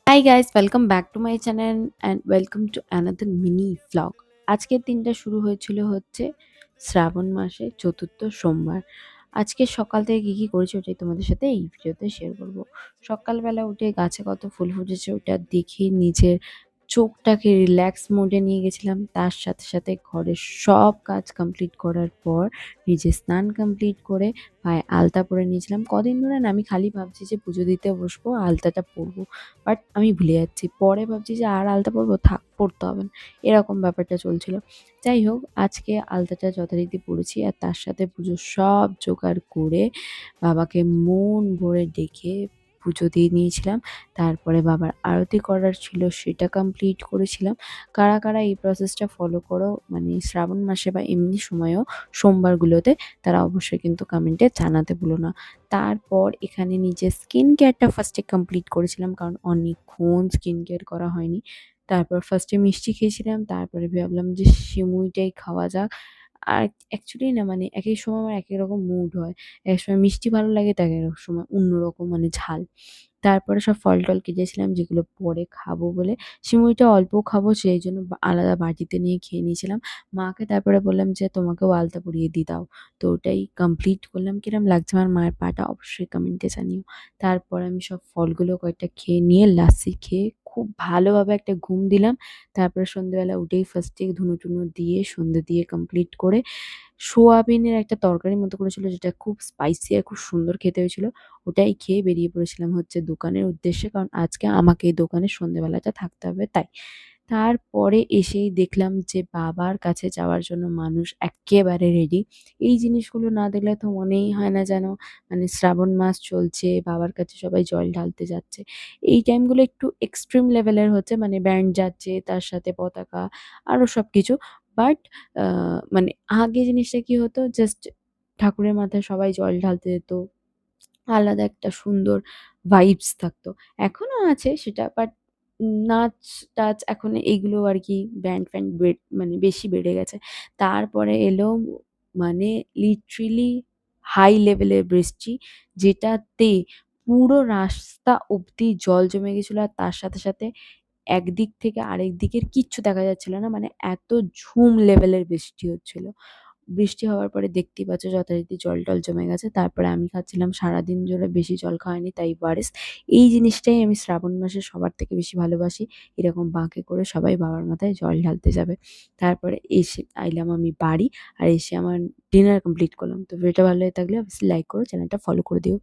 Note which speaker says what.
Speaker 1: Hi guys, welcome back to my channel and welcome to another mini vlog. আজকের দিনটা শুরু হয়েছিল হচ্ছে শ্রাবণ মাসের চতুর্থ সোমবার। আজকে সকাল থেকে কী কী করেছি ওটাই তোমাদের সাথে এই ভিডিওতে শেয়ার করব। সকালবেলা উঠে গাছে কত ফুল ফুটেছে ওটা দেখে নিজের চোখটাকে রিল্যাক্স মোডে নিয়ে গেছিলাম। তার সাথে সাথে ঘরের সব কাজ কমপ্লিট করার পর নিজে স্নান কমপ্লিট করে পায়ে আলতা পরে নিয়েছিলাম। কদিন ধরে না আমি খালি ভাবছি যে পুজো দিতে বসবো, আলতাটা পরবো। বাট আমি ভুলে যাচ্ছি। পরে ভাবছি যে আর আলতা পরবো? থাক, পরতে হবে না। এরকম ব্যাপারটা চলছিল। যাই হোক, আজকে আলতাটা যথারীতি পরেছি আর তার সাথে পুজোর সব জোগাড় করে বাবাকে মন ভরে ডেকে পুজো দিয়ে নিয়েছিলাম। তারপরে বাবার আরতি করার ছিল সেটা কমপ্লিট করেছিলাম। কারা, কারা এই প্রসেসটা ফলো করো মানে শ্রাবণ মাসে বা এমনি সময়েও সোমবারগুলোতে, তারা অবশ্যই কিন্তু কমেন্টে জানাতে ভুলো না। তারপর এখানে নিজের স্কিন কেয়ারটা ফার্স্টে কমপ্লিট করেছিলাম কারণ অনেকক্ষণ স্কিন কেয়ার করা হয়নি। তারপর ফার্স্টে মিষ্টি খেয়েছিলাম, তারপরে ভাবলাম যে সিমুইটাই খাওয়া যাক। আর অ্যাকচুয়ালি না মানে একেক সময় আমার একেক রকম মুড হয়। এক সময় মিষ্টি ভালো লাগে তো একেক সময় অন্যরকম মানে ঝাল। তারপরে সব ফল-টল কেটেছিলাম যেগুলো পরে খাবো বলে। সিমুইটা অল্প খাবো সেইজন্য আলাদা বাটিতে নিয়ে খেয়ে নিয়েছিলাম। মাকে তারপরে বললাম যে তোমাকেও আলতা পরিয়ে দিই দাও। তো ওটাই কমপ্লিট করলাম। কিরম লাগছে আমার মায়ের পাটা অবশ্যই কমেন্টে জানিও। তারপর আমি সব ফলগুলো কয়েকটা খেয়ে নিয়ে লাস্সি খেয়ে খুব ভালোভাবে একটা ঘুম দিলাম। তারপরে সন্ধ্যেবেলা উঠেই ফার্স্টে ধুনো-টুনো দিয়ে সন্ধ্যে দিয়ে কমপ্লিট করে সোয়াবিনের একটা তরকারির মতো করেছিল যেটা খুব স্পাইসি আর খুব সুন্দর খেতে হয়েছিল। ওটাই খেয়ে বেরিয়ে পড়েছিলাম হচ্ছে দোকানের উদ্দেশ্যে। কারণ আজকে আমাকে এই দোকানে সন্ধ্যেবেলাটা থাকতে হবে তাই। তারপরে এসেই দেখলাম যে বাবার কাছে যাওয়ার জন্য মানুষ এক্কেবারে রেডি। এই জিনিসগুলো না দেখলে তো মনেই হয় না যেন মানে শ্রাবণ মাস চলছে, বাবার কাছে সবাই জল ঢালতে যাচ্ছে। এই টাইমগুলো একটু এক্সট্রিম লেভেলের হচ্ছে মানে ব্যান্ড যাচ্ছে, তার সাথে পতাকা আরও সবকিছু। বাট আ মানে আগে জিনিসটা কি হতো জাস্ট ঠাকুরের মাথায় সবাই জল ঢালতে যেত। আলাদা একটা সুন্দর ভাইবস থাকতো। এখনো আছে সেটা বাট নাচ-টাচ এখন এইগুলো আরকি ব্যান্ড-ফ্যান্ড মানে বেশি বেড়ে গেছে। তারপরে এলো মানে লিটারেলি হাই লেভেলের বৃষ্টি যেটাতে পুরো রাস্তা অব্দি জল জমে গেছিল। আর তার সাথে, সাথে একদিক থেকে আরেক দিকের কিচ্ছু দেখা যাচ্ছিল না। মানে এত ঝুম লেভেলের বৃষ্টি হচ্ছিল। বৃষ্টি হওয়ার পরে দেখতেই পাচ্ছ যথারীতি জল-টল জমে গেছে। তারপরে আমি খাচ্ছিলাম সারাদিন জুড়ে বেশি জল খাওয়া হয়নি তাই ওআরএস। এই জিনিসটাই আমি শ্রাবণ মাসে সবার থেকে বেশি ভালোবাসি। এরকম বাঁকে করে সবাই বাবার মাথায় জল ঢালতে যাবে। তারপরে এসে আইলাম আমি বাড়ি। আর এসে আমার ডিনার কমপ্লিট করলাম। তো ভিডিওটা ভালো লেগে থাকলে অবশ্যই লাইক করো, চ্যানেলটা ফলো করে দিও।